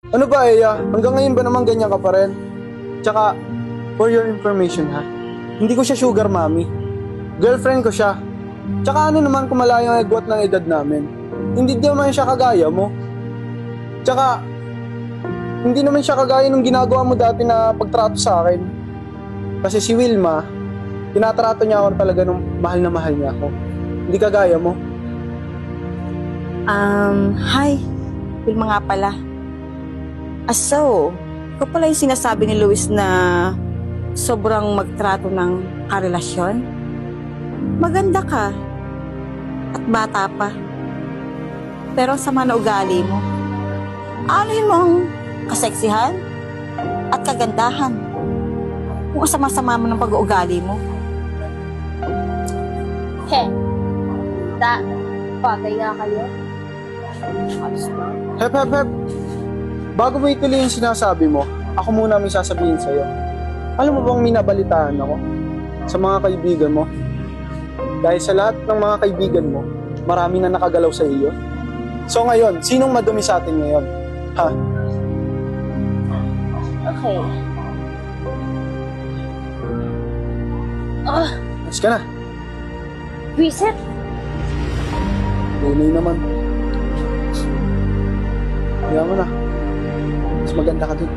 Ano ba, Eya? Hanggang ngayon ba naman ganyan ka pa rin? Tsaka, for your information ha, hindi ko siya sugar mommy. Girlfriend ko siya. Tsaka ano naman kung malayo ang agwat ng edad namin. Hindi naman siya kagaya mo. Tsaka, hindi naman siya kagaya nung ginagawa mo dati na pagtrato sa akin. Kasi si Wilma, tinatrato niya ako talaga nung mahal na mahal niya ako. Hindi kagaya mo. Hi. Wilma nga pala. So, ikaw pala yung sinasabi ni Luis na sobrang magtrato ng karelasyon? Maganda ka. At bata pa. Pero ang sama na ugali mo. Anuhin mo ang kaseksihan at kagandahan. Kung ang sama-sama mo ng pag-uugali mo. Bagay nga kayo. Alis na. Hep. Bago mo ituloy yung sinasabi mo, ako muna may sasabihin sa'yo. Alam mo bang minabalitaan ako sa mga kaibigan mo? Dahil sa lahat ng mga kaibigan mo, marami na nakagalaw sa iyo. So ngayon, sinong madumi sa atin ngayon? Ha? Okay. Mas ka na. Reset. Tunay naman. Kaya mo na. Mas maganda ka dun.